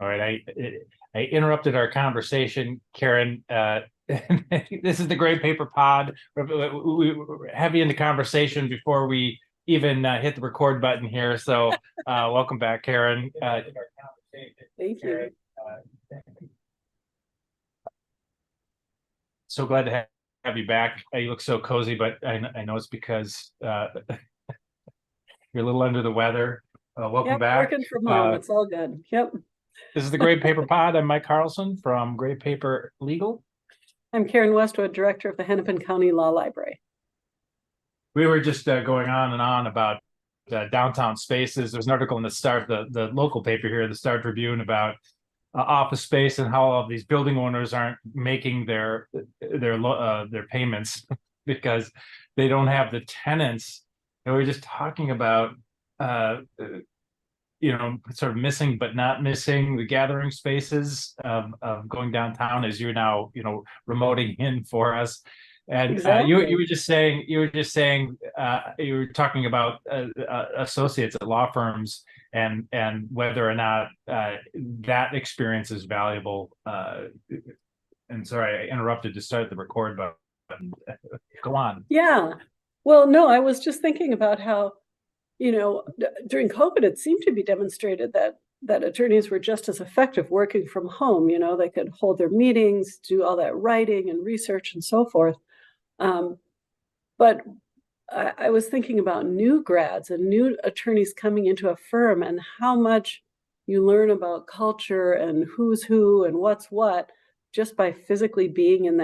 All right, I interrupted our conversation, Karen. This is the Gray Paper Pod. We're heavy into conversation before we even hit the record button here. So, welcome back, Karen. Thank you. So glad to have you back. You look so cozy, but I know it's because you're a little under the weather. Welcome Yep, back. working from home. It's all good. Yep. This is the Gray Paper Pod. I'm Mike Carlson from Gray Paper Legal. I'm Karen Westwood, Director of the Hennepin County Law Library. We were just going on and on about downtown spaces. There's an article in the local paper here, the Star Tribune, about office space and how all of these building owners aren't making their payments because they don't have the tenants. And we were just talking about sort of missing but not missing the gathering spaces of going downtown as you're now remoting in for us. And you Exactly. were just saying you were talking about associates at law firms and whether or not that experience is valuable. And sorry, I interrupted to start the record, but go on. Yeah. Well, no, I was just thinking about how, during COVID, it seemed to be demonstrated that attorneys were just as effective working from home. They could hold their meetings, do all that writing and research and so forth. But I was thinking about new grads and new attorneys coming into a firm and how much you learn about culture and who's who and what's what just by physically being in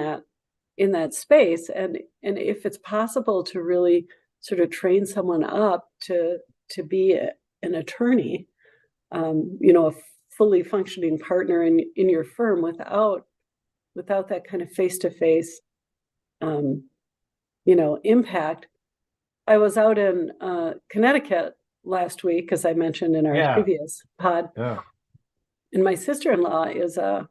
that space. And if it's possible to really sort of train someone up to be an attorney, a fully functioning partner in your firm without that kind of face-to-face impact. I was out in Connecticut last week, as I mentioned in our Yeah, previous pod, yeah. and my sister-in-law is a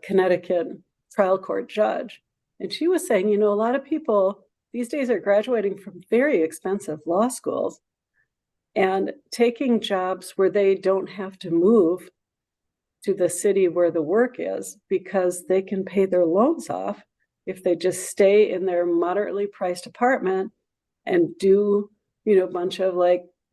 Connecticut trial court judge, and she was saying, a lot of people these days are graduating from very expensive law schools and taking jobs where they don't have to move to the city where the work is because they can pay their loans off if they just stay in their moderately priced apartment and do, a bunch of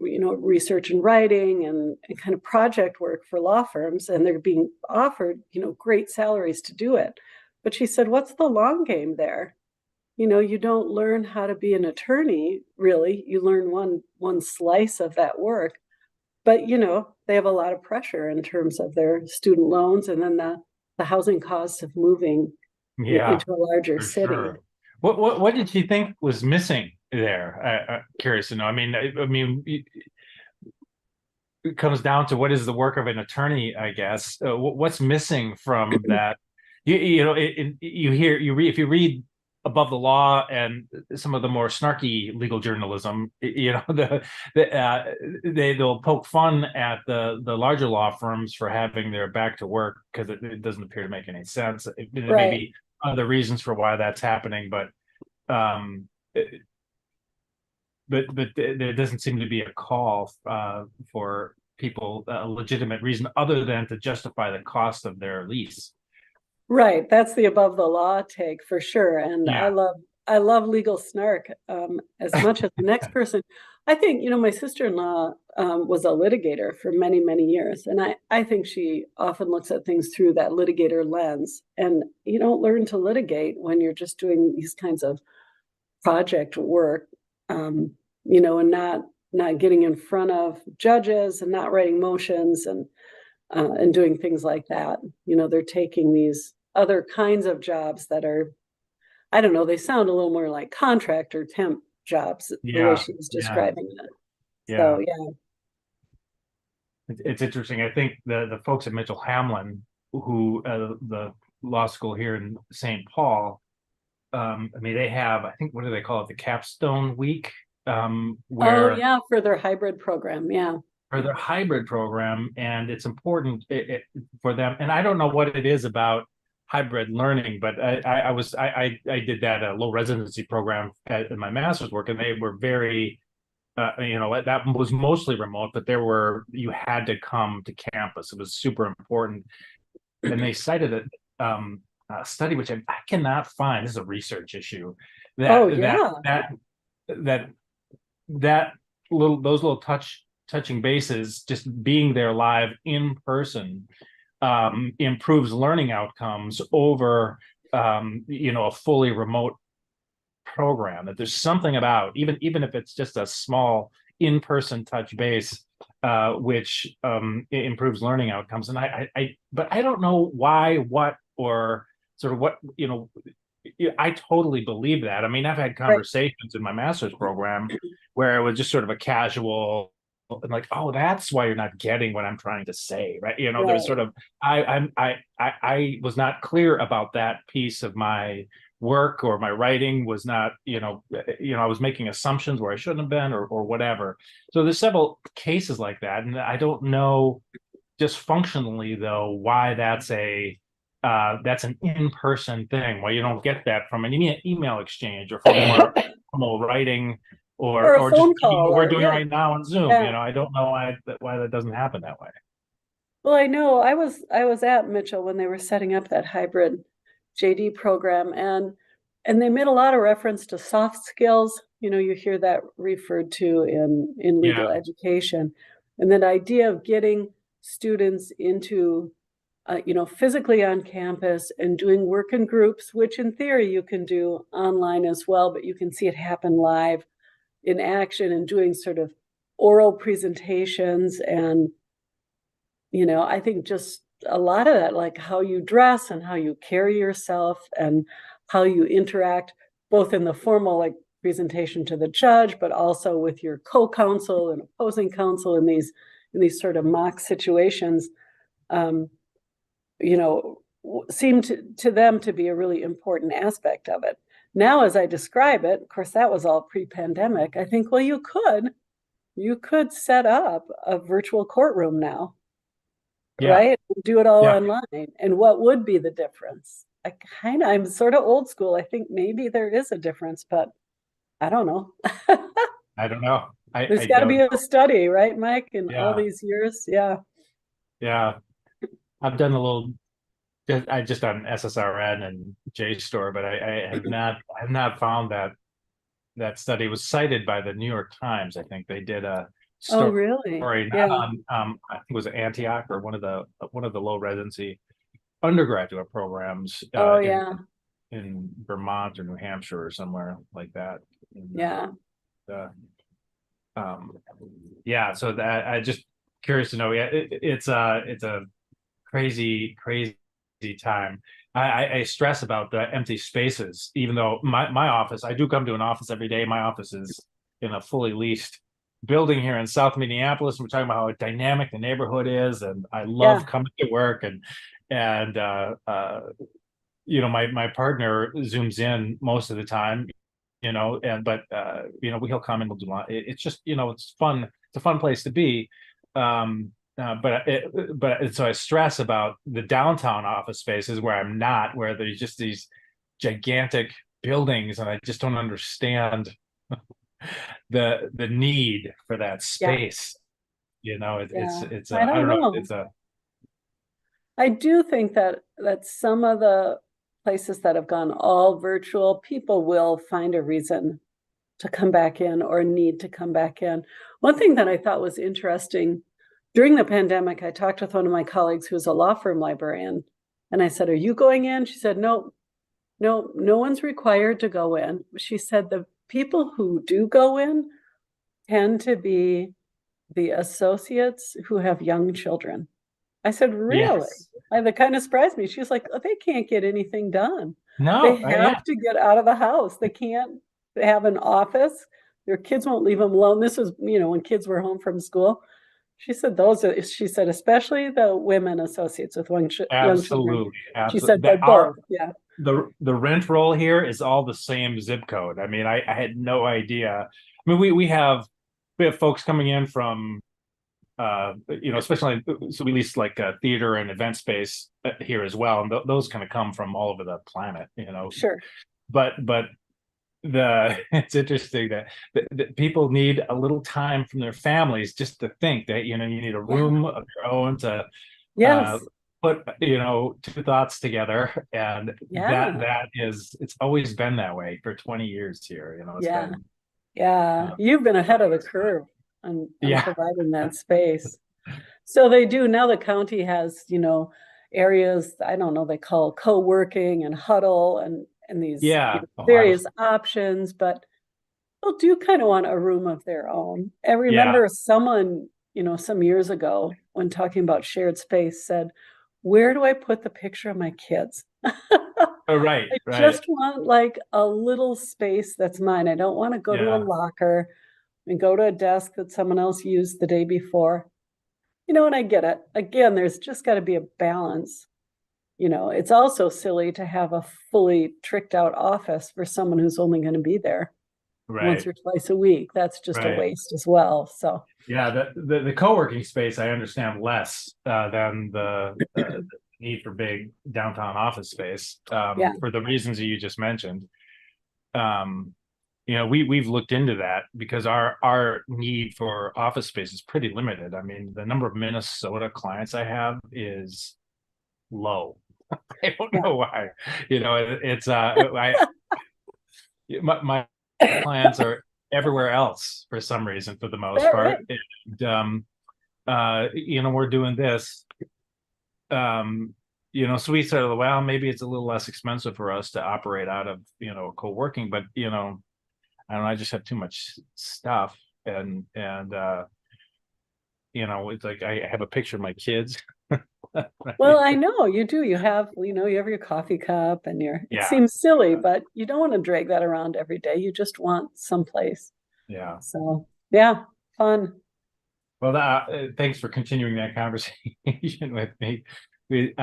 research and writing and kind of project work for law firms. And they're being offered, great salaries to do it. But she said, what's the long game there? You don't learn how to be an attorney, really. You learn one slice of that work. But, they have a lot of pressure in terms of their student loans and then the housing costs of moving Yeah, into a larger for city. sure. What did you think was missing there? I'm curious to know. I mean, it comes down to what is the work of an attorney, I guess. What's missing from that? You read if you read Above the Law and some of the more snarky legal journalism, they'll poke fun at the larger law firms for having their back to work because it doesn't appear to make any sense. There may Right. be other reasons for why that's happening, but um, there doesn't seem to be a call for people a legitimate reason other than to justify the cost of their lease. Right. That's the above the law take for sure. And Yeah. I love legal snark as much as the next person. I think, my sister-in-law was a litigator for many, many years. And I think she often looks at things through that litigator lens. And you don't learn to litigate when you're just doing these kinds of project work, and not getting in front of judges and not writing motions and doing things like that. They're taking these other kinds of jobs that are, I don't know, they sound a little more like contract or temp jobs, the way Yeah, she was yeah, describing it. yeah. So yeah. It's interesting. I think the folks at Mitchell Hamlin, who the law school here in St. Paul, I mean, they have, I think, what do they call it? The capstone week, Oh where yeah, for their hybrid program. Yeah. for their hybrid program, and it's important for them. And I don't know what it is about hybrid learning, but I did that low residency program in my master's work, and they were very that was mostly remote, but you had to come to campus. It was super important. And they cited a study, which I cannot find. This is a research issue Oh, that that yeah. that that that those little touching bases, just being there live in person, improves learning outcomes over a fully remote program. That there's something about, even if it's just a small in-person touch base, which improves learning outcomes. And but I don't know why, what, or sort of what, I totally believe that. I mean, I've had Right. conversations in my master's program where it was just sort of a casual, like, oh, that's why you're not getting what I'm trying to say, right? There was Right. sort of, I was not clear about that piece of my work, or my writing was not, I was making assumptions where I shouldn't have been, or whatever. So there's several cases like that, and I don't know just functionally though why that's an in-person thing. Why you don't get that from an email exchange, or from more formal writing, Or a or just phone call, what we're or doing yeah, right now on Zoom. yeah. I don't know why that doesn't happen that way. Well, I know I was at Mitchell when they were setting up that hybrid JD program, and they made a lot of reference to soft skills. You hear that referred to in legal Yeah, education, and that idea of getting students into physically on campus and doing work in groups, which in theory you can do online as well, but you can see it happen live in action, and doing sort of oral presentations. And I think just a lot of that, like how you dress and how you carry yourself and how you interact, both in the formal, like, presentation to the judge, but also with your co-counsel and opposing counsel in these sort of mock situations, um, seemed to them to be a really important aspect of it. Now, as I describe it, of course, that was all pre-pandemic. I think, well, you could set up a virtual courtroom now, yeah, right? Do it all yeah. online. And what would be the difference? I'm sort of old school. I think maybe there is a difference, but I don't know. I don't know. There's I got to don't be a know. study, right, Mike? In all Yeah, these years. Yeah. yeah. I've done a little. I just done SSRN and JSTOR, but I have not found that study. Was cited by the New York Times. I think they did a Oh, story, really? not Yeah. on, I think it was Antioch, or one of the low residency undergraduate programs Oh, in yeah. Vermont or New Hampshire or somewhere like that. And, Yeah. uh, um, yeah, so that I just curious to know. Yeah, it's a crazy time. I stress about the empty spaces, even though my office, I do come to an office every day. My office is in a fully leased building here in South Minneapolis. We're talking about how dynamic the neighborhood is, and I love Yeah. coming to work. And my partner zooms in most of the time, and but he'll come and we'll do it's just, it's fun. It's a fun place to be. So I stress about the downtown office spaces where I'm not, where there's just these gigantic buildings, and I just don't understand the need for that Yeah. space. Yeah. It's I I don't don't know. know. I do think that some of the places that have gone all virtual, people will find a reason to come back in or need to come back in. One thing that I thought was interesting during the pandemic, I talked with one of my colleagues who's a law firm librarian, and I said, "Are you going in?" She said, "No, no, no one's required to go in." She said the people who do go in tend to be the associates who have young children. I said, "Really?" Yes. That kind of surprised me. She was like, "Oh, they can't get anything done. They No. Yeah. have to get out of the house. They can't have an office. Their kids won't leave them alone." This was, when kids were home from school. She said, especially the women associates with young children. Absolutely. She Absolutely. said they're That our both. Yeah. the rent roll here is all the same zip code. I mean, I had no idea. I mean, we have folks coming in from especially, so we lease like a theater and event space here as well, and those kind of come from all over the planet. Sure. But it's interesting that people need a little time from their families just to think that, you need a Yeah. room of your own to uh, Yes. put, two thoughts together. And Yeah. it's always been that way for 20 years here. It's Yeah. been, Yeah. uh, You've been ahead of the curve on yeah, providing that space. So they do now. The county has, areas, I don't know, they call co-working and huddle and these yeah. Oh, various options, but people do kind of want a room of their own. I yeah. remember someone, some years ago when talking about shared space said, where do I put the picture of my kids? Oh, right, I right. just want like a little space that's mine. I don't want to go to a Yeah, locker and go to a desk that someone else used the day before. And I get it. Again, there's just got to be a balance. It's also silly to have a fully tricked out office for someone who's only going to be there once right, or twice a week. That's just a right. waste as well. So, Yeah, the co-working space I understand less than the need for big downtown office space, yeah, for the reasons that you just mentioned. Um, we've looked into that because our need for office space is pretty limited. I mean, the number of Minnesota clients I have is low. I don't yeah. know why. It's my clients are everywhere else for some reason, for the Is most that right? part. And we're doing this. Um, so we said, well, maybe it's a little less expensive for us to operate out of, co-working, but I don't know, I just have too much stuff. And it's like I have a picture of my kids. Well, I know you do. You have your coffee cup and it Yeah, seems silly, but you don't want to drag that around every day. You just want someplace. yeah. So, yeah, fun. Well, thanks for continuing that conversation with me. You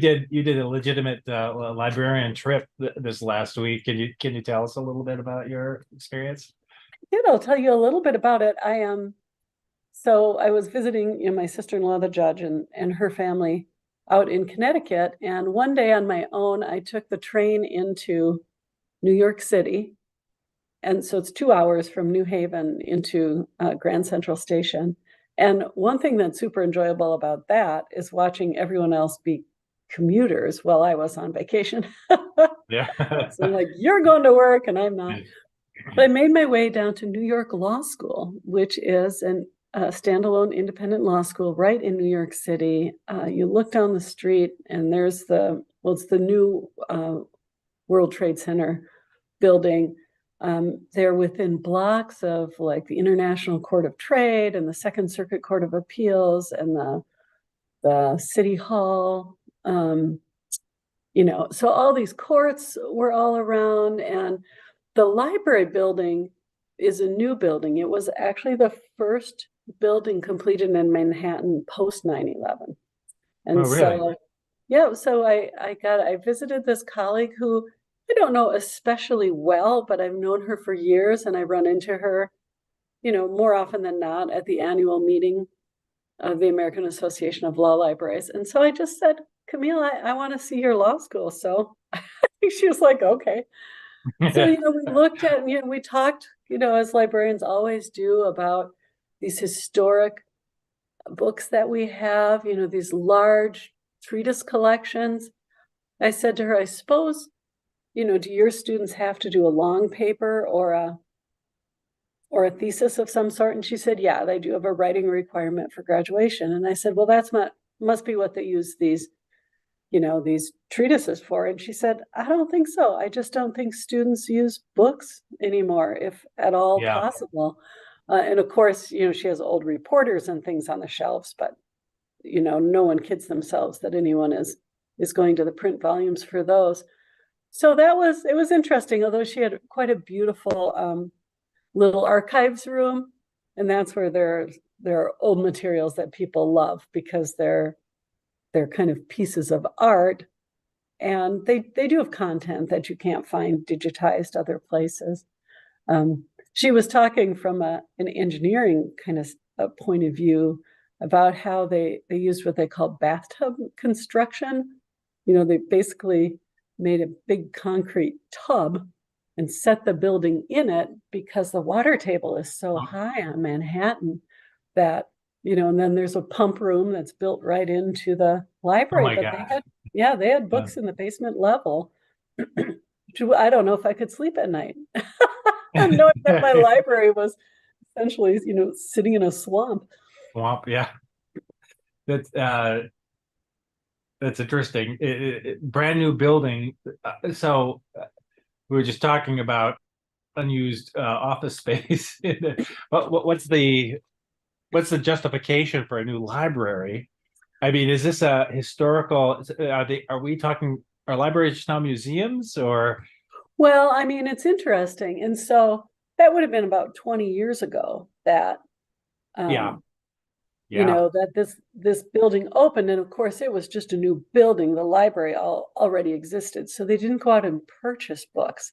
did a legitimate librarian trip this last week. Can you tell us a little bit about your experience? I'll tell you a little bit about it. So I was visiting, my sister-in-law, the judge, and her family out in Connecticut. And one day on my own, I took the train into New York City. And so it's 2 hours from New Haven into Grand Central Station. And one thing that's super enjoyable about that is watching everyone else be commuters while I was on vacation. Yeah. So I'm like, you're going to work and I'm not. But I made my way down to New York Law School, which is a standalone independent law school right in New York City. You look down the street and it's the new World Trade Center building. They're within blocks of like the International Court of Trade and the Second Circuit Court of Appeals and the City Hall. So all these courts were all around, and the library building is a new building. It was actually the first building completed in Manhattan post 9/11. Oh, And really? so, yeah, so I visited this colleague who I don't know especially well, but I've known her for years, and I run into her, more often than not at the annual meeting of the American Association of Law Libraries. And so I just said, Camille, I want to see your law school. So she was like, okay. So, we looked at, we talked, as librarians always do, about these historic books that we have, these large treatise collections. I said to her, I suppose, do your students have to do a long paper or a thesis of some sort? And she said, yeah, they do have a writing requirement for graduation. And I said, well, must be what they use these treatises for. And she said, I don't think so. I just don't think students use books anymore, if at all Yeah. possible. And of course, she has old reporters and things on the shelves, but no one kids themselves that anyone is going to the print volumes for those. So it was interesting, although she had quite a beautiful little archives room. And that's where there are old materials that people love because they're kind of pieces of art, and they do have content that you can't find digitized other places. She was talking from an engineering kind of a point of view about how they used what they call bathtub construction. They basically made a big concrete tub and set the building in it because the water table is so high on Manhattan that, and then there's a pump room that's built right into the Oh library. my But gosh. they had Yeah. books in the basement level. I don't know if I could sleep at night. Knowing that my library was essentially, sitting in a swamp. Swamp, yeah. That's that's interesting. Brand new building. So we were just talking about unused office space. What's the justification for a new library? I mean, is this a historical? Are we talking? Are libraries just now museums or? Well, I mean, it's interesting. And so that would have been about 20 years ago that Yeah, um, yeah, that this building opened. And of course, it was just a new building. The library already existed. So they didn't go out and purchase books.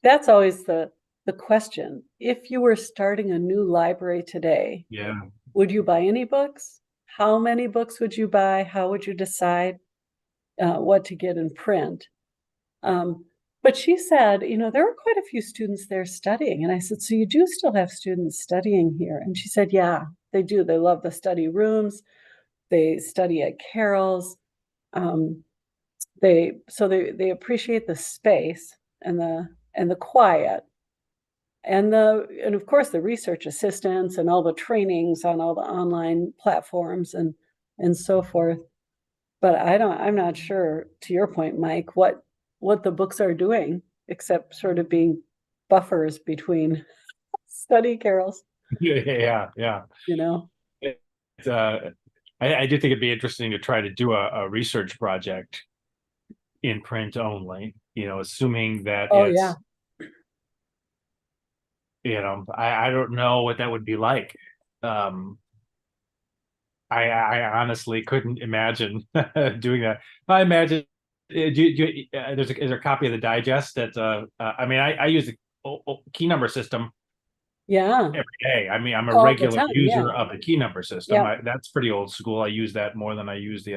That's always the question. If you were starting a new library today, yeah. would you buy any books? How many books would you buy? How would you decide what to get in print? But she said, there were quite a few students there studying. And I said, so you do still have students studying here? And she said, yeah, they do. They love the study rooms. They study at Carroll's. Um, they appreciate the space and the quiet and of course the research assistants and all the trainings on all the online platforms and so forth. But I'm not sure, to your point, Mike, what the books are doing except sort of being buffers between study carols, Yeah, yeah. you know. It's, I do think it'd be interesting to try to do a research project in print only, assuming that Oh yeah. I don't know what that would be like. Um, I honestly couldn't imagine doing that. I imagine is there a copy of the digest that I mean I use the key number system Yeah. every day. I mean I'm a All the regular time. Yeah. user of the key number system. Yeah. That's pretty old school. I use that more than I use any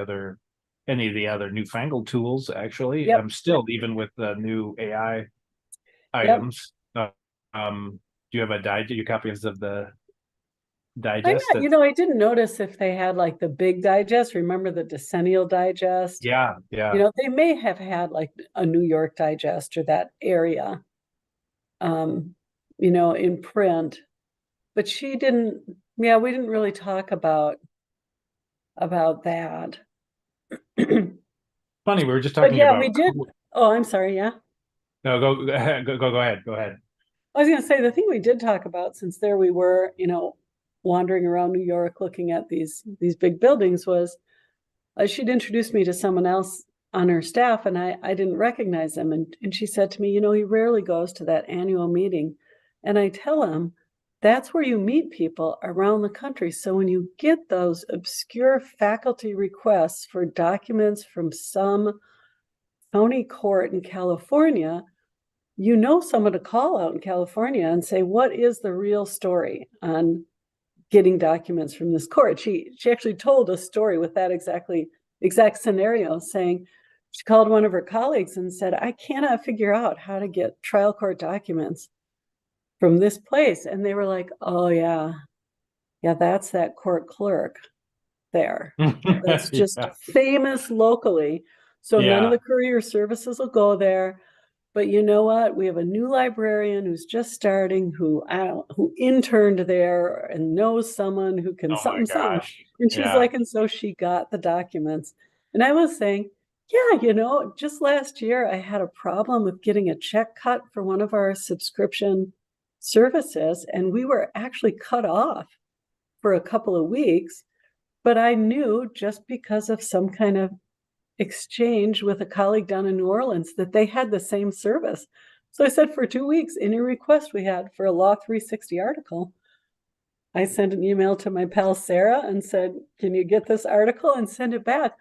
of the other newfangled tools. Actually, Yep. I'm still even with the new AI Yep. items. Do you have your copies of the I'm digest? not, I didn't notice if they had like the big digest. Remember the decennial digest? Yeah, yeah. They may have had like a New York digest or that area, in print. But she didn't, yeah, we didn't really talk about that. Funny, we were just But talking yeah, about. we did. Oh, I'm sorry. Yeah. No, go ahead. Go ahead. Go ahead. I was going to say the thing we did talk about, since there we were, wandering around New York looking at these big buildings, was she'd introduced me to someone else on her staff, and I didn't recognize him. And she said to me, he rarely goes to that annual meeting. And I tell him, that's where you meet people around the country. So when you get those obscure faculty requests for documents from some county court in California, someone to call out in California and say, what is the real story on getting documents from this court? She actually told a story with that exact scenario, saying she called one of her colleagues and said, I cannot figure out how to get trial court documents from this place. And they were like, oh yeah, that's that court clerk there. That's just Yeah, famous locally. So none of yeah, the courier services will go there. But you know what? We have a new librarian who's just starting, who interned there and knows someone who can oh my something. gosh. And she's Yeah. like, and so she got the documents. And I was saying, yeah, just last year I had a problem with getting a check cut for one of our subscription services, and we were actually cut off for a couple of weeks. But I knew, just because of some kind of exchange with a colleague down in New Orleans, that they had the same service. So I said, for 2 weeks, any request we had for a Law 360 article, I sent an email to my pal Sarah and said, can you get this article and send it back?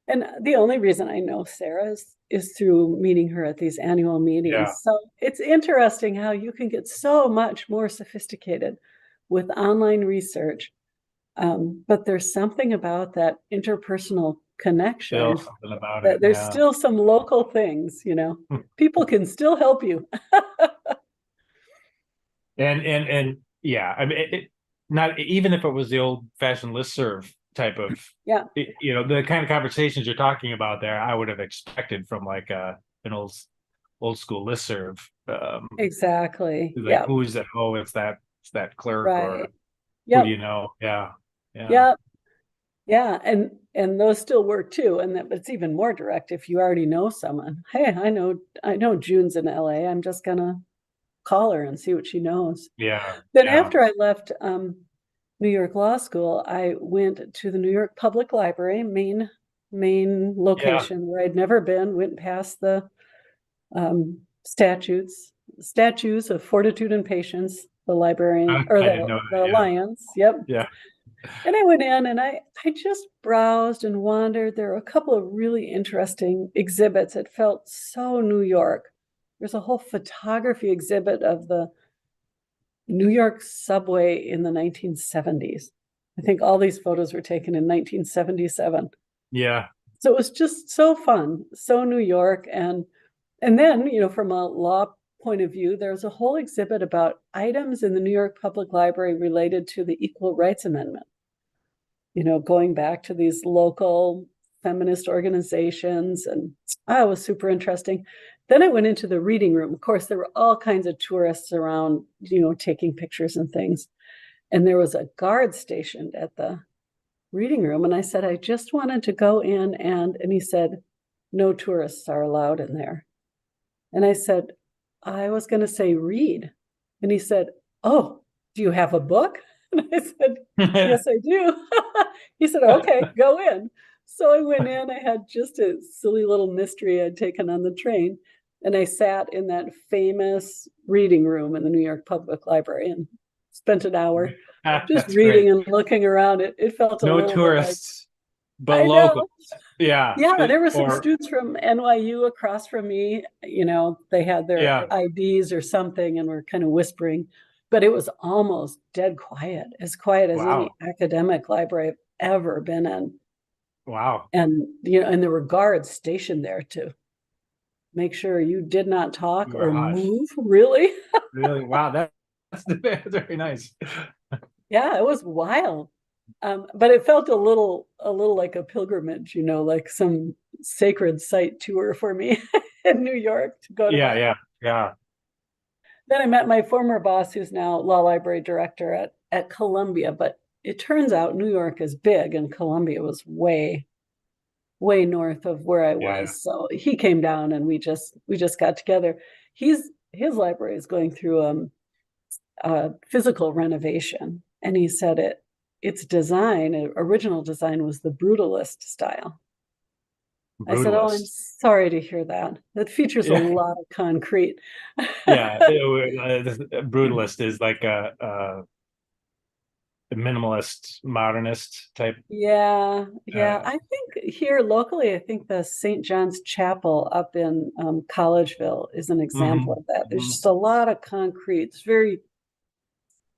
And the only reason I know Sarah is through meeting her at these annual Yeah. meetings. So it's interesting how you can get so much more sophisticated with online research. But there's something about that interpersonal connection Still something about that it. there's Yeah. still some local things, people can still help you. And yeah, I mean, not even if it was the old fashioned listserv type of, Yeah, the kind of conversations you're talking about there, I would have expected from like an old school listserv. exactly. Like Yeah, who's that? Oh, it's that clerk, right. or who do Yep. you know? Yeah, yeah, Yep. Yeah, and those still work too, and that it's even more direct if you already know someone. Hey, I know June's in LA. I'm just gonna call her and see what she knows. yeah, Then yeah, after I left New York Law School, I went to the New York Public Library, main yeah. location where I'd never been. Went past the um, statues of fortitude and patience. The librarian or I didn't know the that. lions. Yep. Yeah, And I went in and I just browsed and wandered. There were a couple of really interesting exhibits. It felt so New York. There's a whole photography exhibit of the New York subway in the 1970s. I think all these photos were taken in 1977. yeah, So it was just so fun, so New York. And then, from a law point of view, there's a whole exhibit about items in the New York Public Library related to the Equal Rights Amendment, going back to these local feminist organizations. And it was super interesting. Then I went into the reading room. Of course, there were all kinds of tourists around, taking pictures and things. And there was a guard stationed at the reading room. And I said, I just wanted to go in and he said, no tourists are allowed in there. And I said, I was going to say read. And he said, oh, do you have a book? And I said, yes, I do. He said, okay, go in. So I went in. I had just a silly little mystery I'd taken on the train. And I sat in that famous reading room in the New York Public Library and spent an hour just That's reading great. and looking around. It felt a No little bit like, tourists, but I local. know. Yeah, Yeah, there were some or students from NYU across from me. They had their yeah. IDs or something and were kind of whispering, but it was almost dead as quiet as any Wow, academic library I've ever been in. wow. And there were guards stationed there to make sure you did not talk or Gosh, move, really. really? Wow, that's very nice. Yeah, it was wild. But it felt a little like a pilgrimage, like some sacred site tour for me in New York to go to Yeah, that. yeah, yeah, Then I met my former boss, who's now law library director at Columbia. But it turns out New York is big, and Columbia was way, way north of where I yeah, was. So he came down, and we just got together. His library is going through physical renovation, and he said its original design was the brutalist style. I said, oh, I'm brutalist. sorry to hear that. That features a Yeah, lot of concrete. yeah. Brutalist is like a minimalist, modernist type. Yeah, yeah. Uh, I think here locally, I think the St. John's Chapel up in Collegeville is an example mhm, of that. There's mhm. just a lot of concrete. It's very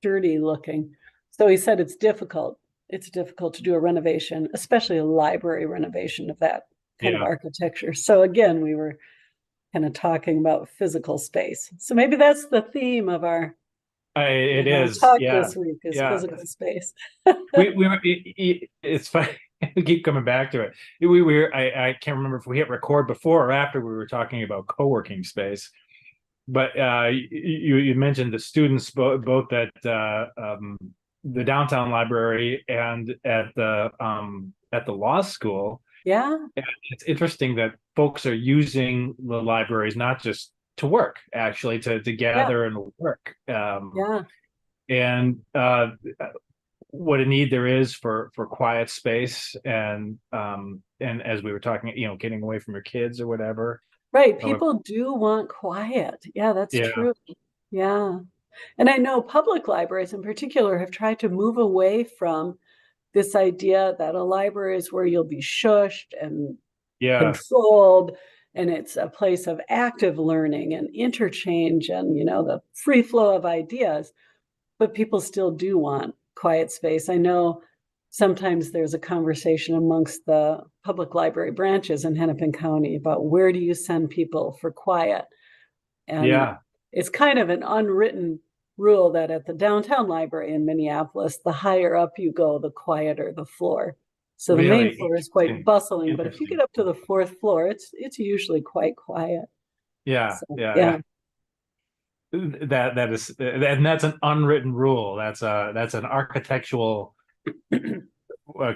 sturdy looking. So he said it's difficult. It's difficult to do a renovation, especially a library renovation of that kind of Yeah, architecture. So again, we were kind of talking about physical space. So maybe that's the theme of our it is. talk Yeah, this week is yeah. physical space. It's funny. We keep coming back to it. We were. I can't remember if we hit record before or after we were talking about co-working space. But you mentioned the students both at the downtown library and at the law school. Yeah, And it's interesting that folks are using the libraries not just to work, actually to yeah, gather and work. yeah. And what a need there is for quiet space and as we were talking, getting away from your kids or whatever. Right. However, People do want quiet. Yeah, that's yeah, true. Yeah. And I know public libraries in particular have tried to move away from this idea that a library is where you'll be shushed and yeah, controlled, and it's a place of active learning and interchange and, the free flow of ideas. But people still do want quiet space. I know sometimes there's a conversation amongst the public library branches in Hennepin County about where do you send people for quiet? And yeah, it's kind of an unwritten rule that at the downtown library in Minneapolis, the higher up you go, the quieter the floor. So the main Really floor is quite bustling, but if you get interesting. up to the fourth floor, it's usually quite quiet. Yeah, So yeah, yeah, yeah. That is, and that's an unwritten rule. That's an architectural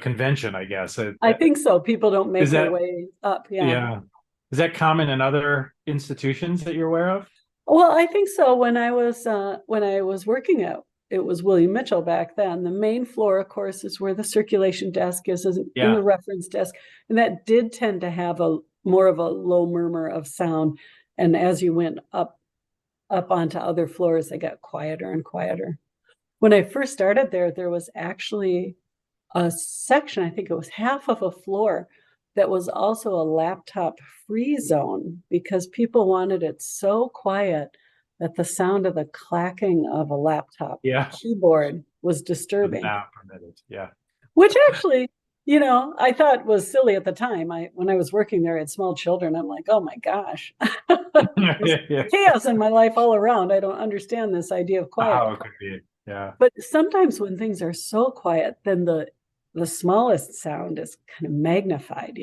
convention, I guess. I think so. People don't Is make their that way up. Yeah. yeah? Is that common in other institutions that you're aware of? Well, I think so. When I was working out, it was William Mitchell back then. The main floor, of course, is where the circulation desk is in the Yeah, reference desk, and that did tend to have a more of a low murmur of sound. And as you went up onto other floors, they got quieter and quieter. When I first started there, there was actually a section, I think it was half of a floor, that was also a laptop free zone because people wanted it so quiet that the sound of the clacking of a laptop yeah. keyboard was disturbing, Not permitted. Yeah. which actually, I thought was silly at the time. When I was working there, I had small children. I'm like, oh my gosh, there's Yeah. chaos in my life all around. I don't understand this idea of quiet. How it could be. Yeah. But sometimes when things are so quiet, then the smallest sound is kind of magnified.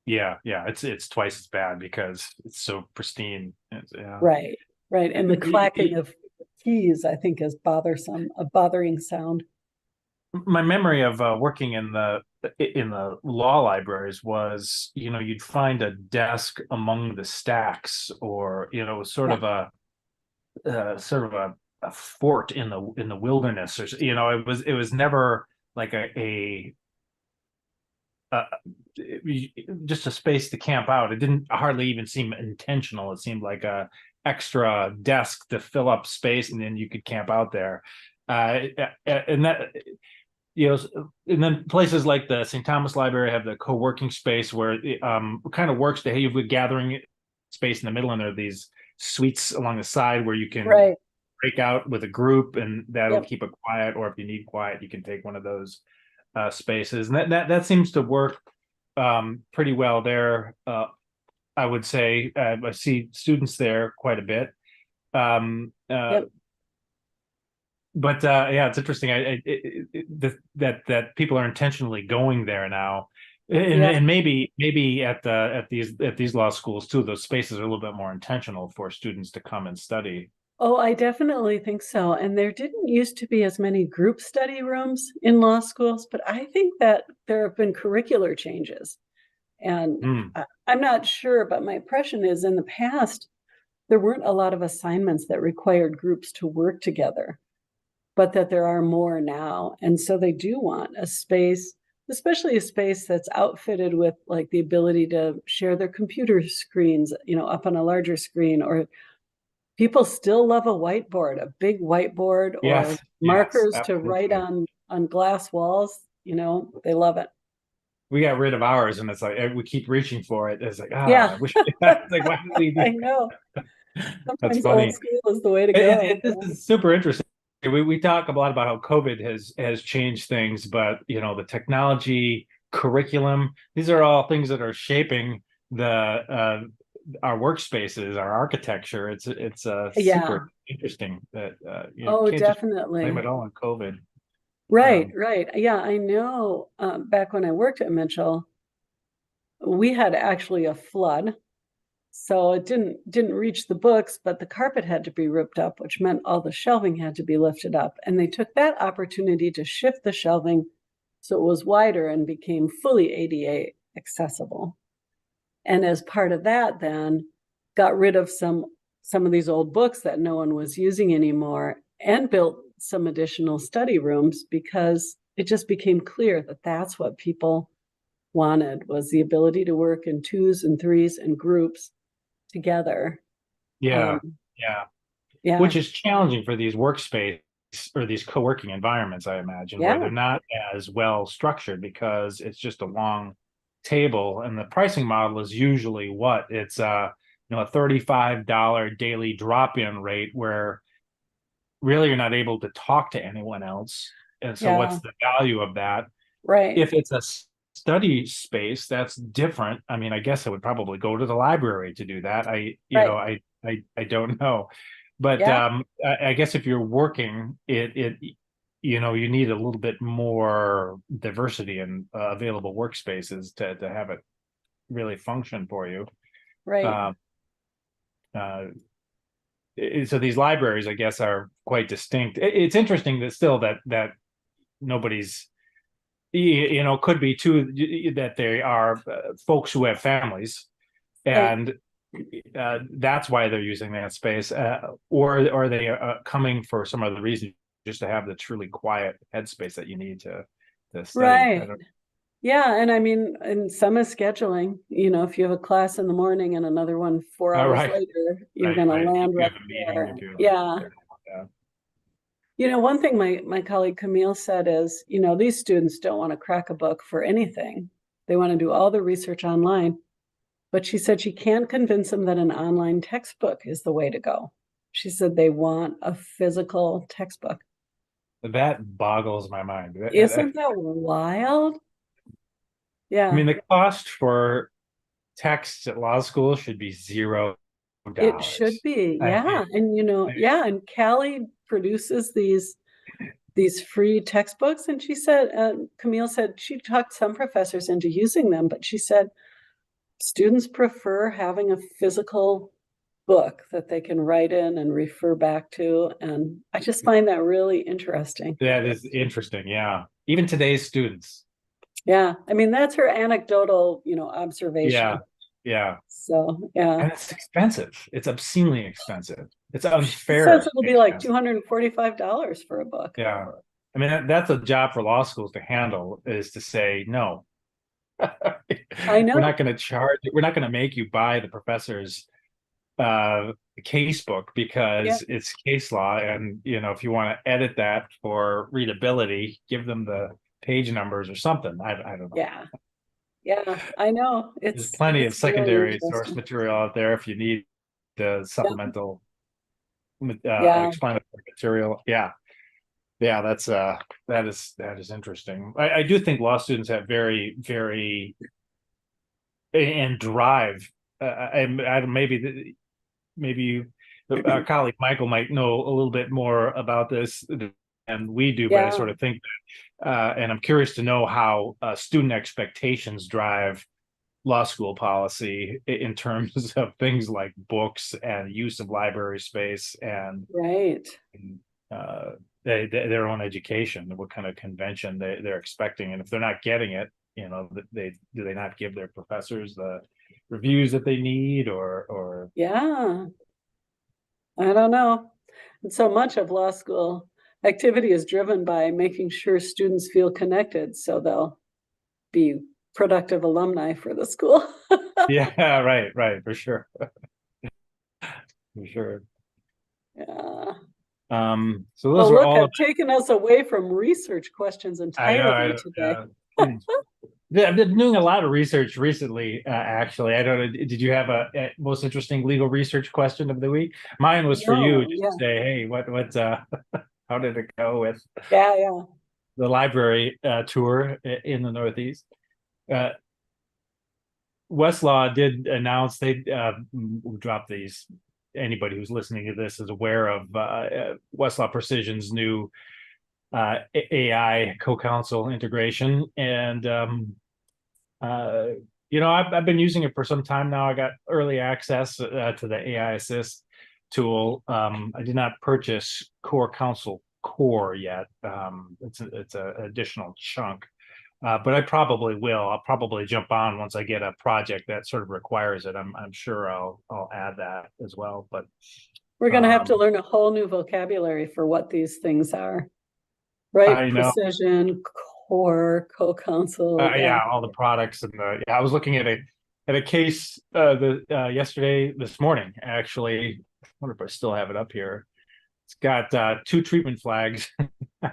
Yeah. Yeah. It's twice as bad because it's so pristine. Yeah. Right, right. And the clacking of keys, I think, is a bothering sound. My memory of working in the law libraries was, you'd find a desk among the stacks, or it was Yeah, sort of a fort in the wilderness, or it was never like a just a space to camp out. It didn't hardly even seem intentional. It seemed like a extra desk to fill up space, and then you could camp out there. And that and then places like the St. Thomas Library have the co-working space where it kind of works to have a gathering space in the middle, and there are these suites along the side where you can right. break out with a group, and that'll Yep. keep it quiet. Or if you need quiet, you can take one of those spaces, and that seems to work pretty well there. I would say I see students there quite a bit. Um, uh, Yep. but yeah, it's interesting. That people are intentionally going there now, and, Yes. and maybe at these law schools too. Those spaces are a little bit more intentional for students to come and study. Oh, I definitely think so. And there didn't used to be as many group study rooms in law schools, but I think that there have been curricular changes. And Mm, I'm not sure, but my impression is in the past, there weren't a lot of assignments that required groups to work together, but that there are more now. And so they do want a space, especially a space that's outfitted with like the ability to share their computer screens, up on a larger screen, or people still love a whiteboard, a big whiteboard, or yes, yes, markers to write absolutely. on glass walls. They love it. We got rid of ours, and it's like we keep reaching for it. It's like, I Yeah, wish it's like, why did we do I know. that? That's Sometimes old funny. school is the way to And go. this is super interesting. We talk a lot about how COVID has changed things, but the technology, curriculum, these are all things that are shaping the our workspaces, our architecture. It's Yeah. super interesting that you Oh, can't just blame definitely. it all on COVID. Right, Um, right. Yeah, I know. Back when I worked at Mitchell, we had actually a flood. So it didn't reach the books, but the carpet had to be ripped up, which meant all the shelving had to be lifted up. And they took that opportunity to shift the shelving so it was wider and became fully ADA accessible. And as part of that, then got rid of some of these old books that no one was using anymore and built some additional study rooms because it just became clear that that's what people wanted was the ability to work in twos and threes and groups together. yeah, Um, yeah. yeah, Which is challenging for these workspace or these co-working environments, I imagine, where yeah, they're not as well structured because it's just a long table, and the pricing model is usually what it's a $35 daily drop-in rate where really you're not able to talk to anyone else. And so yeah, what's the value of that? right, If it's a study space, that's different. I mean, I guess I would probably go to the library to do that. I, you know, right. I don't know. But Yeah, I guess if you're working, you need a little bit more diversity in available workspaces to have it really function for you. right. Um, uh, so these libraries, I guess, are quite distinct. It's interesting that still that nobody's, could be too that they are folks who have families, Right. and that's why they're using that space, or are they coming for some other reason, just to have the truly quiet headspace that you need to study. I Right. don't. Yeah, and I mean, and some is scheduling. If you have a class in the morning and another one 4 hours Right, later, you're right, going to right. land You right have a meeting or there. two. Yeah. Yeah. One thing my colleague Camille said is, these students don't want to crack a book for anything. They want to do all the research online. But she said she can't convince them that an online textbook is the way to go. She said they want a physical textbook. That boggles my mind. Isn't that wild? I Yeah, mean, the cost for texts at law school should be it should $0. be. I Yeah. mean, And yeah, and Callie produces these free textbooks. And she said, Camille said she talked some professors into using them, but she said students prefer having a physical book that they can write in and refer back to. And I just find that really interesting. that is interesting. Yeah. Even today's students. Yeah. I mean, that's her anecdotal, Yeah. observation. Yeah. So, yeah. And it's expensive. It's obscenely expensive. It's She says unfair it'll be like expensive. $245 for a book. Yeah. I mean, that's a job for law schools to handle, is to say, no, I we're not know. going to charge, we're not going to make you buy the professor's uh case book Yeah. because it's case law. And, if you want to edit that for readability, give them the page numbers or something. I don't know. Yeah. Yeah. I know. There's It's plenty of it's really secondary source interesting. material out there if you need the Yeah. supplemental Yeah. explanatory material. Yeah. Yeah, that is interesting. I do think law students have very, very and drive. Maybe you, our colleague Michael might know a little bit more about this than we do, but I Yeah. sort of think that, and I'm curious to know how student expectations drive law school policy in terms of things like books and use of library space and Right. uh, their own education, what kind of convention they're expecting, and if they're not getting it, they not give their professors the reviews that they need, or Yeah. I don't know. And so much of law school activity is driven by making sure students feel connected so they'll be productive alumni for the school. yeah, right, for sure, for sure. Yeah. So those Well, were look, all of, I've taken us away from research questions I entirely know, today. yeah, I've been doing a lot of research recently. Actually, I don't know. Did you have a most interesting legal research question of the week? Mine was for you, No, just to yeah, say, hey, what how did it go with yeah. the library tour in the Northeast? Uh, Westlaw did announce they dropped these. Anybody who's listening to this is aware of Westlaw Precision's new AI co-counsel integration, and uh, I've been using it for some time now. I got early access to the AI Assist tool. I did not purchase Core Counsel Core yet. It's an additional chunk. But I probably will. I'll probably jump on once I get a project that sort of requires it. I'm sure I'll add that as well. But We're going to have to um, learn a whole new vocabulary for what these things are, right? I know, Precision, core, co-counsel. Yeah. yeah, all the products and yeah. I was looking at a case yesterday, this morning, actually. I wonder if I still have it up here. It's got two treatment flags,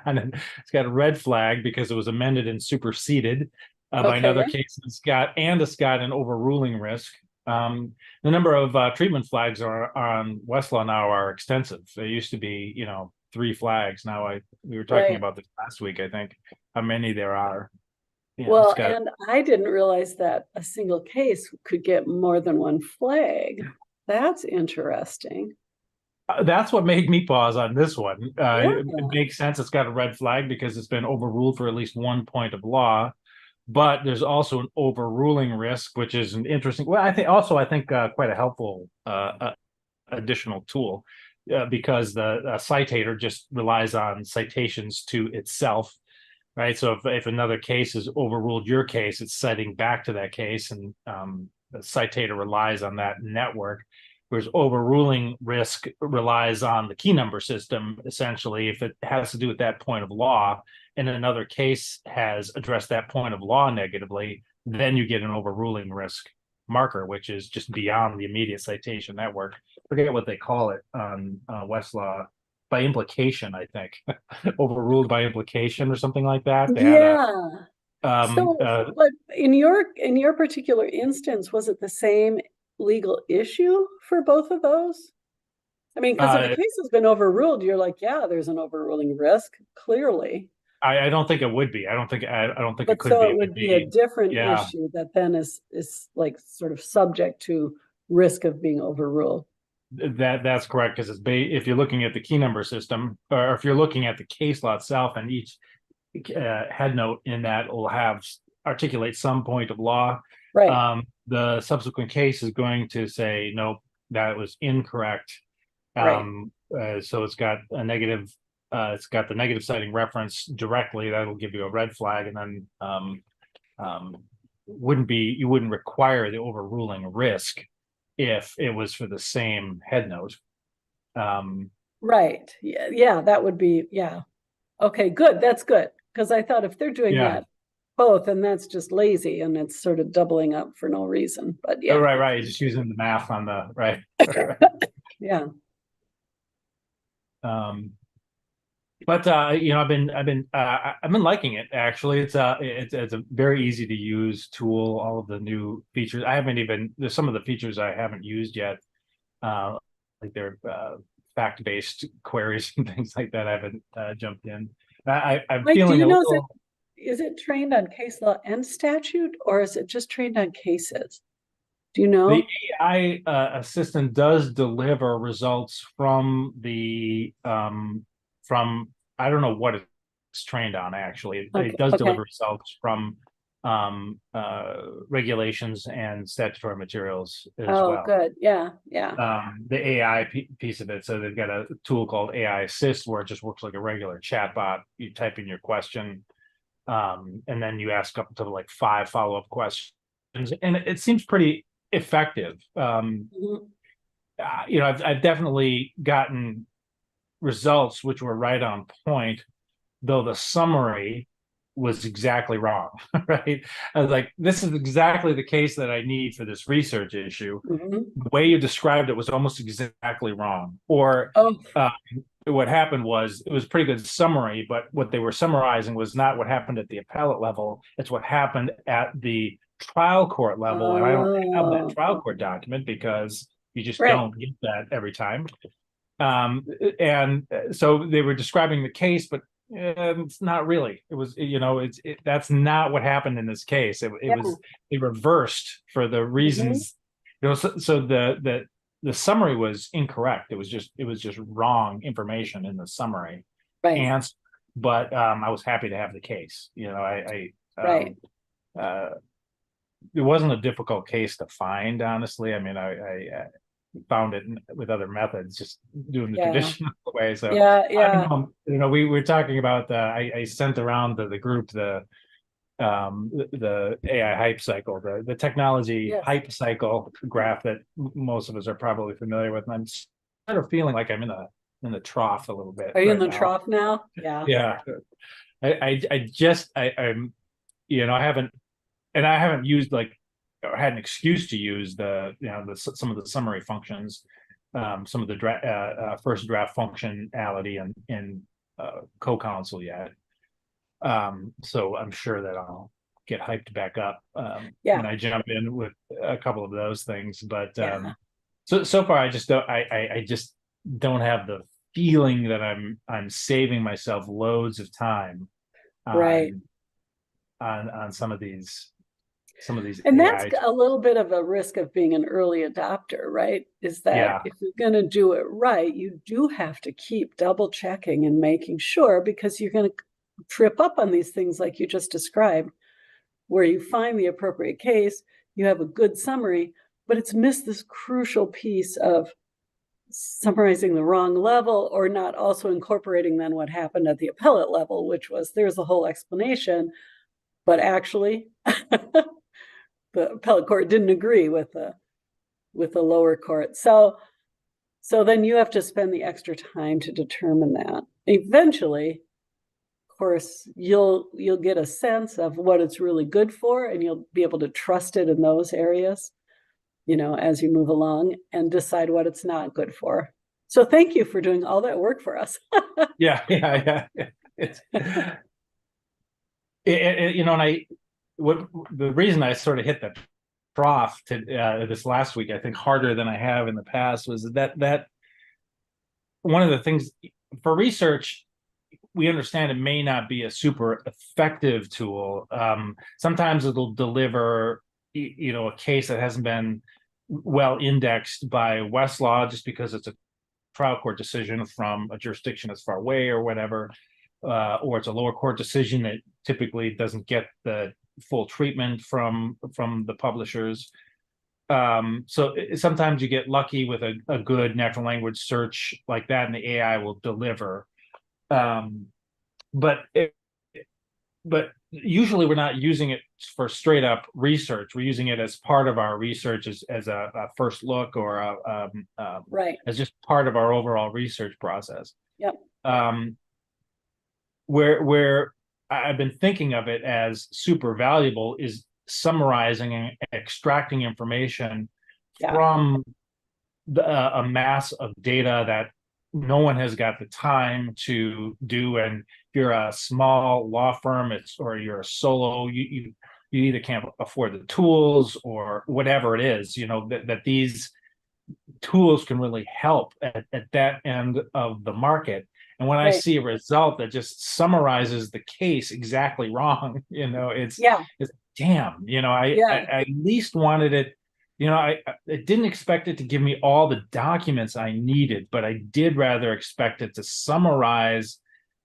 and it's got a red flag because it was amended and superseded by another Okay. case. It's got an overruling risk. The number of treatment flags are on Westlaw now are extensive. There used to be, three flags. Now we were talking Right. about this last week, I think, how many there are. It's Well, got. and I didn't realize that a single case could get more than one flag. That's interesting. That's what made me pause on this one. It Yeah. makes sense. It's got a red flag because it's been overruled for at least one point of law. But there's also an overruling risk, which is an interesting. Well, I think quite a helpful additional tool because the citator just relies on citations to itself, right? So if another case has overruled your case, it's citing back to that case, and the citator relies on that network. Whereas overruling risk relies on the key number system, essentially, if it has to do with that point of law, and another case has addressed that point of law negatively, then you get an overruling risk marker, which is just beyond the immediate citation network. Forget what they call it on Westlaw, by implication, I think. Overruled by implication or something like that. They had a Yeah. So, but in your particular instance, was it the same legal issue for both of those? I mean, because if a uh, case has been overruled, you're like, yeah, there's an overruling risk, clearly. I don't think it would be. I don't think it But could so be. it It would would be a be, different yeah, issue that then is like sort of subject to risk of being overruled. that's correct, because if you're looking at the key number system, or if you're looking at the case law itself, and each head note in that will have articulate some point of law, Right, the subsequent case is going to say nope, that was incorrect. right. So it's got the negative citing reference directly. That'll give you a red flag, and then um, you wouldn't require the overruling risk if it was for the same head note. Right. Yeah, yeah, that would be, yeah. Okay, good. That's good. Because I thought if they're doing Yeah. that both, and that's just lazy and it's sort of doubling up for no reason. But Oh, yeah, right. Just using the math on the right. yeah. Um, but I've been liking it actually. It's a very easy to use tool. All of the new features. There's some of the features I haven't used yet. Like their fact-based queries and things like that. I haven't jumped in. I'm Mike, do feeling you a know, little. is it trained on case law and statute, or is it just trained on cases? Do you The know? AI assistant does deliver results from the from I don't know what it's trained on actually. It Okay, does okay. deliver results from regulations and statutory materials as Oh, well. good. Yeah, yeah. The AI piece of it. So they've got a tool called AI Assist where it just works like a regular chatbot. You type in your question, and then you ask up to like 5 follow-up questions, and it seems pretty effective. Mhm. I've definitely gotten results which were right on point, though the summary was exactly wrong. Right? I was like, this is exactly the case that I need for this research issue. Mhm. The way you described it was almost exactly wrong. Or Oh, uh, what happened was it was a pretty good summary, but what they were summarizing was not what happened at the appellate level. It's what happened at the trial court level. And I don't have that oh, trial court document because you just right. don't get that every time. And so they were describing the case, but it's not really. It was, that's not what happened in this case. It Yeah. was they reversed for the Mhm. reasons, so the summary was incorrect. It was just wrong information in the summary. Right, And but I was happy to have the case. right. Uh, it wasn't a difficult case to find, honestly. I mean, I found it with other methods, just doing the Yeah, traditional way. So yeah, I don't yeah. know, we were talking about I sent around to the group the AI hype cycle, the technology Yes. hype cycle graph that most of us are probably familiar with. And I'm sort of feeling like I'm in the trough a little bit Are you in right the now. trough now? Yeah. Yeah. I'm, I haven't, and I haven't used like, or had an excuse to use some of the summary functions, some of the first draft functionality in co-counsel yet. So I'm sure that I'll get hyped back up Yeah, when I jump in with a couple of those things. But yeah. so far I just don't I just don't have the feeling that I'm saving myself loads of time Right. on some of these. some of these And that's AI. a little bit of a risk of being an early adopter, right? Is that Yeah, if you're going to do it right, you do have to keep double checking and making sure, because you're going to trip up on these things like you just described, where you find the appropriate case, you have a good summary, but it's missed this crucial piece of summarizing the wrong level, or not also incorporating then what happened at the appellate level, which was there's the whole explanation, but actually the appellate court didn't agree with the lower court. So then you have to spend the extra time to determine that. Eventually, of course, you'll get a sense of what it's really good for, and you'll be able to trust it in those areas, as you move along, and decide what it's not good for. So thank you for doing all that work for us. yeah, yeah. It's and the reason I sort of hit the trough to this last week, I think harder than I have in the past, was that one of the things for research, we understand it may not be a super effective tool. Sometimes it'll deliver, a case that hasn't been well indexed by Westlaw just because it's a trial court decision from a jurisdiction that's far away or whatever, or it's a lower court decision that typically doesn't get the full treatment from the publishers. So sometimes you get lucky with a good natural language search like that, and the AI will deliver. But usually we're not using it for straight up research. We're using it as part of our research, as a first look, or Right. as just part of our overall research process. Yep. Where I've been thinking of it as super valuable is summarizing and extracting information from a mass of data that no one has got the time to do. And if you're a small law firm, or you're a solo, you either can't afford the tools or whatever it is, that these tools can really help at that end of the market. And when I see a result that just summarizes the case exactly wrong, it's damn, I at least wanted it. I didn't expect it to give me all the documents I needed, but I did rather expect it to summarize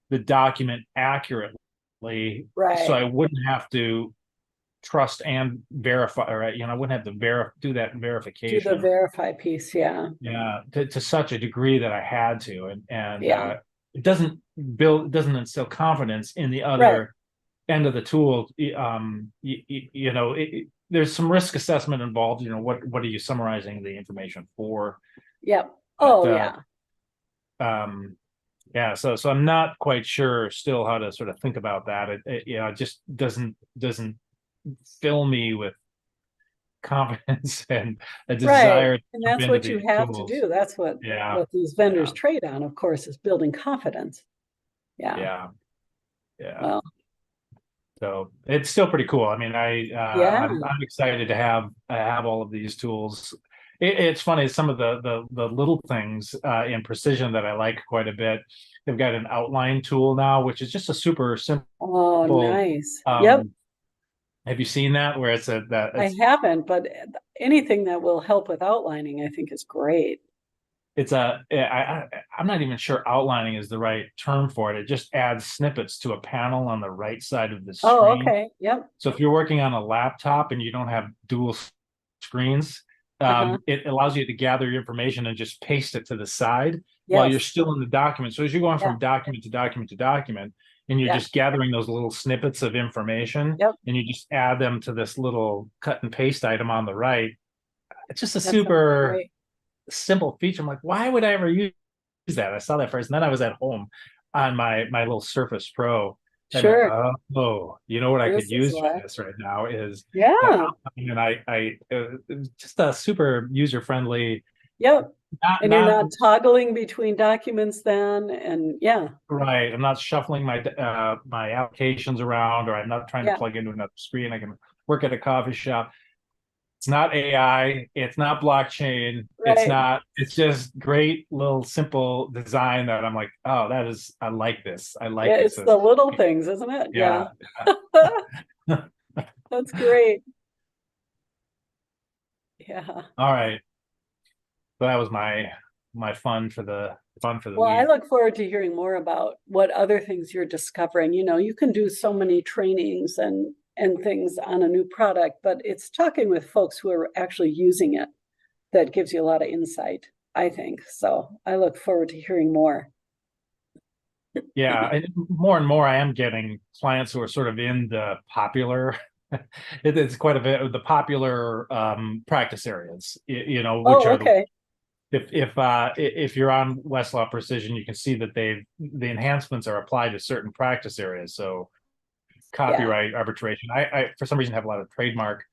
the document accurately, so I wouldn't have to trust and verify, right? I wouldn't have to do that verification. Do the verify piece, yeah, to such a degree that I had to, and it doesn't instill confidence in the other end of the tool. There's some risk assessment involved. What are you summarizing the information for? Yep. Yeah. So I'm not quite sure still how to sort of think about that. It just doesn't fill me with confidence and a desire. And that's what you have to do. That's what these vendors trade on, of course, is building confidence. Yeah. Well, so it's still pretty cool. I mean, I'm excited to have all of these tools. It's funny, some of the little things in Precision that I like quite a bit. They've got an outline tool now, which is just a super simple. Oh, nice. Have you seen that? Where I haven't, but anything that will help with outlining, I think, is great. I'm not even sure outlining is the right term for it. It just adds snippets to a panel on the right side of the screen. Oh, okay. Yep. So if you're working on a laptop and you don't have dual screens, it allows you to gather your information and just paste it to the side while you're still in the document. So as you're going from document to document to document, and you're just gathering those little snippets of information, and you just add them to this little cut and paste item on the right. It's just a super simple feature. I'm like, why would I ever use that? I saw that first, and then I was at home on my little Surface Pro. Sure. What I could use for this right now is and I just a super user friendly. Yep. And you're not toggling between documents then, and right. I'm not shuffling my applications around, or I'm not trying to plug into another screen. I can work at a coffee shop. It's not AI. It's not blockchain. It's just great little simple design that I'm like, oh, I like this. I like this. It's the little things, isn't it? Yeah. That's great. Yeah. All right. So that was my fun for the Well, I week. look forward to hearing more about what other things you're discovering. You know, you can do so many trainings and things on a new product, but it's talking with folks who are actually using it that gives you a lot of insight, I think. So I look forward to hearing more. Yeah, and more and more I am getting clients who are sort of in the popular it's quite a bit of the popular practice areas, which Oh, are okay. if you're on Westlaw Precision, you can see that the enhancements are applied to certain practice areas. So Yeah. copyright, arbitration. I for some reason have a lot of trademark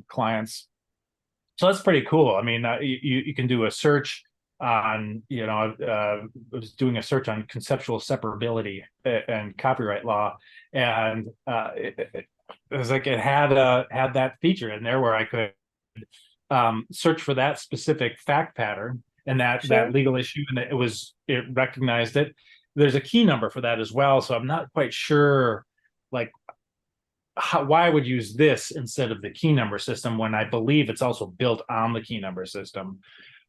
clients. So that's pretty cool. I mean, you can do a search on, I was doing a search on conceptual separability and copyright law, and it was like it had that feature in there where I could search for that specific fact pattern and that Sure. legal issue, and it recognized it. There's a key number for that as well, so I'm not quite sure, like why I would use this instead of the key number system when I believe it's also built on the key number system.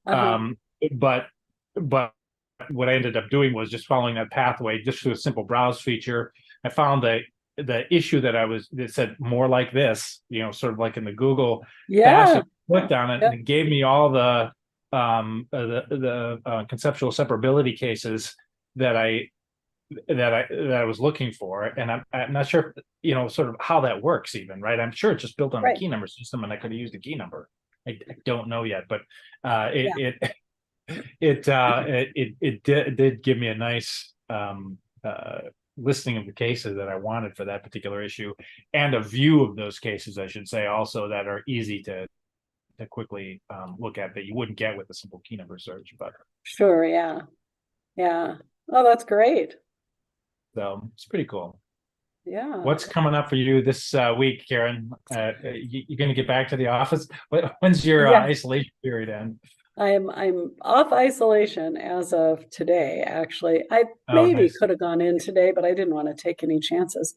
Uh-huh. Um, but but what I ended up doing was just following that pathway just through a simple browse feature. I found the issue that said more like this, sort of like in the Google Yeah. fashion, clicked on it, Yeah. and it gave me all the conceptual separability cases that I was looking for, and I'm not sure, sort of how that works even, right? I'm sure it's just built on the Right. key number system, and I could have used a key number. I don't know yet, but Yeah. it did give me a nice listing of the cases that I wanted for that particular issue, and a view of those cases, I should say, also that are easy to quickly look at that you wouldn't get with a simple key number search. But Sure. Yeah. Yeah. Oh, that's great. so it's pretty cool. Yeah. What's coming up for you this week, Karen? You going to get back to the office? When's your Yeah. isolation period end? I'm off isolation as of today, actually. I Oh, maybe nice. could have gone in today, but I didn't want to take any chances.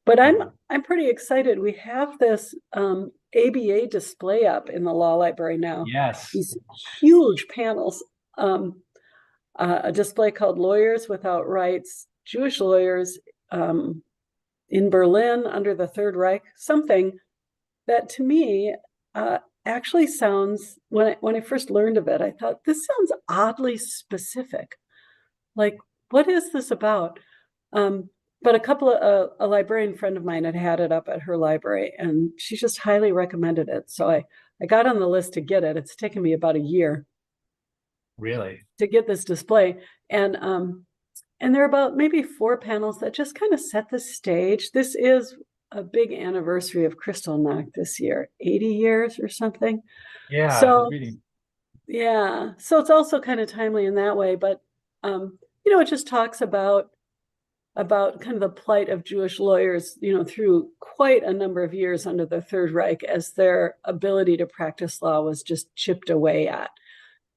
But I'm pretty excited. We have this ABA display up in the law library now. Yes. These huge panels. Um, a display called Lawyers Without Rights, Jewish Lawyers in Berlin under the Third Reich, something that to me actually sounds, when I first learned of it, I thought this sounds oddly specific. Like, what is this about? But a librarian friend of mine had it up at her library, and she just highly recommended it. So I got on the list to get it. It's taken me about a year Really? to get this display, and there are about maybe 4 panels that just kind of set the stage. This is a big anniversary of Kristallnacht this year, 80 years or something. Yeah, I was So reading. yeah, so it's also kind of timely in that way, but it just talks about kind of the plight of Jewish lawyers, through quite a number of years under the Third Reich, as their ability to practice law was just chipped away at.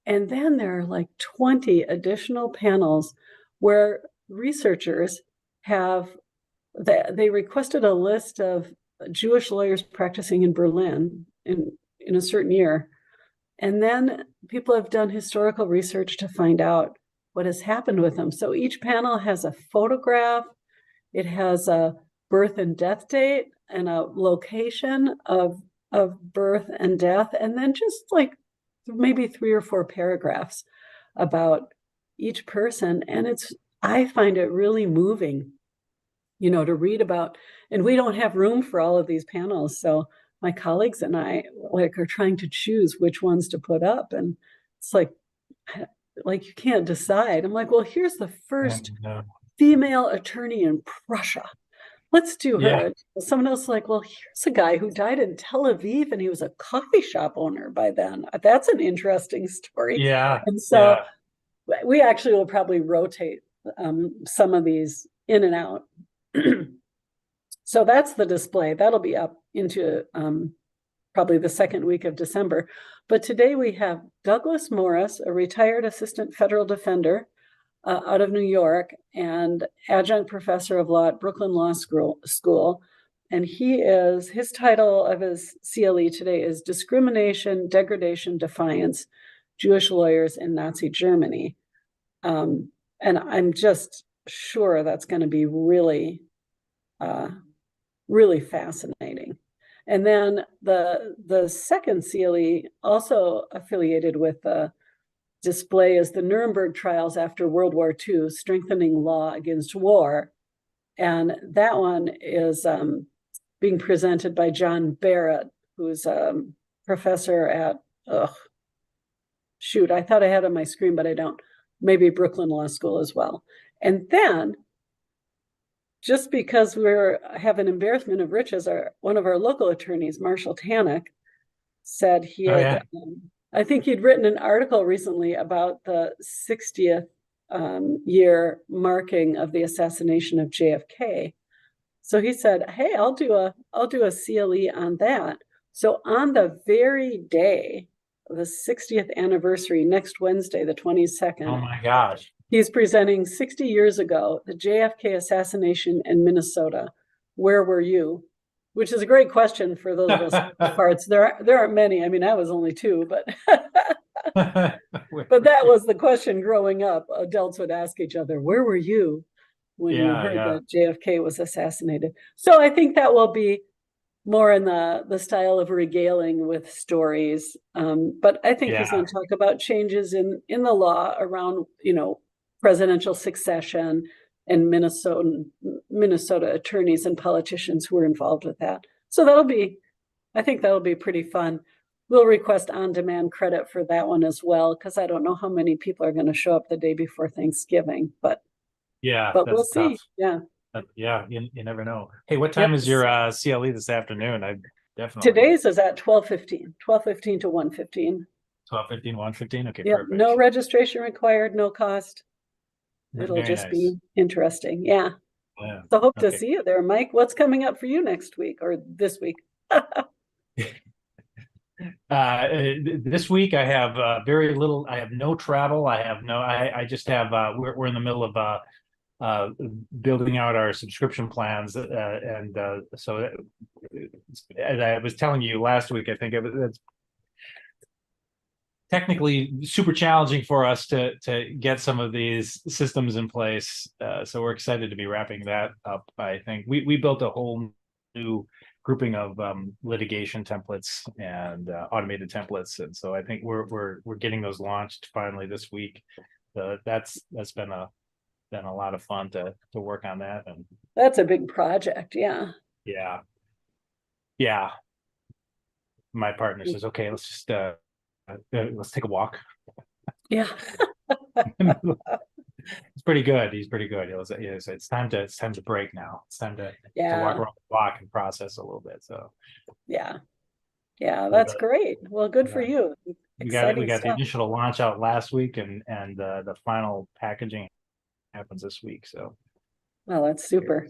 And then there are like 20 additional panels where researchers have they requested a list of Jewish lawyers practicing in Berlin in a certain year. And then people have done historical research to find out what has happened with them. So each panel has a photograph, it has a birth and death date and a location of birth and death, and then just like maybe 3 or 4 paragraphs about each person. And I find it really moving, to read about. And we don't have room for all of these panels. So my colleagues and I are trying to choose which ones to put up. And it's like you can't decide. I'm like, well, here's the first And female attorney in Prussia. Let's do yeah, her. Someone else like, well, here's a guy who died in Tel Aviv and he was a coffee shop owner by then. That's an interesting story. yeah, And so yeah. we actually will probably rotate some of these in and out. So that's the display. That'll be up into probably the second week of December. But today we have Douglas Morris, a retired assistant federal defender out of New York and adjunct professor of law at Brooklyn Law School, and his title of his CLE today is Discrimination, Degradation, Defiance, Jewish Lawyers in Nazi Germany. And I'm just sure that's going to be really, really fascinating. And then the second CLE, also affiliated with the display, is the Nuremberg trials after World War II, strengthening law against war. And that one is being presented by John Barrett, who's a professor at, I thought I had it on my screen, but I don't. Maybe Brooklyn Law School as well. And then, just because we have an embarrassment of riches, one of our local attorneys, Marshall Tannock, said he had, I think he'd written an article recently about the 60th year marking of the assassination of JFK. So he said, hey, I'll do a CLE on that. So on the very day of the 60th anniversary, next Wednesday, the 22nd. Oh my gosh. He's presenting 60 years ago, the JFK assassination in Minnesota. Where were you? Which is a great question for those of us parts. There aren't many. I mean, I was only 2, but but that was the question growing up. Adults would ask each other, where were you when you heard that JFK was assassinated? So I think that will be more in the style of regaling with stories. But I think he's going to talk about changes in the law around, presidential succession and Minnesota attorneys and politicians who were involved with that. So I think that'll be pretty fun. We'll request on-demand credit for that one as well, because I don't know how many people are going to show up the day before Thanksgiving, but we'll see. Tough. You never know. Hey, what time is your CLE this afternoon? I definitely. Today's is at 12:15 to 1:15. 12:15, 1:15. Okay, yep, perfect. No registration required, no cost. It'll just be interesting. Yeah. So hope to see you there, Mike. What's coming up for you next week or this week? This week I have very little. I have no travel. I just have. We're in the middle of building out our subscription plans, and so as I was telling you last week, I think it's technically super challenging for us to get some of these systems in place. So we're excited to be wrapping that up. I think we built a whole new grouping of litigation templates and automated templates, and so I think we're getting those launched finally this week. That's been a lot of fun to work on that. And that's a big project. Yeah. My partner says, okay, let's just let's take a walk. Yeah. It's pretty good. He's pretty good. It's time to break now. It's time to walk around the block and process a little bit. So yeah, that's great. Well, good for you. We got the initial launch out last week, and the final packaging happens this week. So that's super.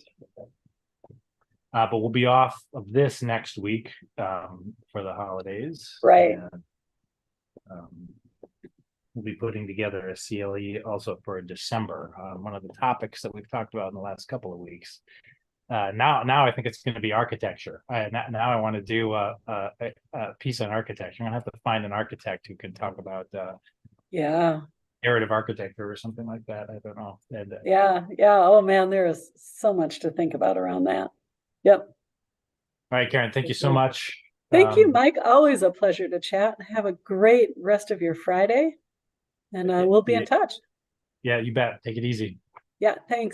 But we'll be off of this next week for the holidays. Right. And, we'll be putting together a CLE also for December. One of the topics that we've talked about in the last couple of weeks. Now I think it's going to be architecture. Now I want to do a piece on architecture. I'm going to have to find an architect who can talk about narrative architecture or something like that. I don't know. And, Oh man, there is so much to think about around that. Yep. All right, Karen, thank you so much. Thank you, Mike. Always a pleasure to chat. Have a great rest of your Friday, and we'll be in touch. Yeah, you bet. Take it easy. Yeah, thanks.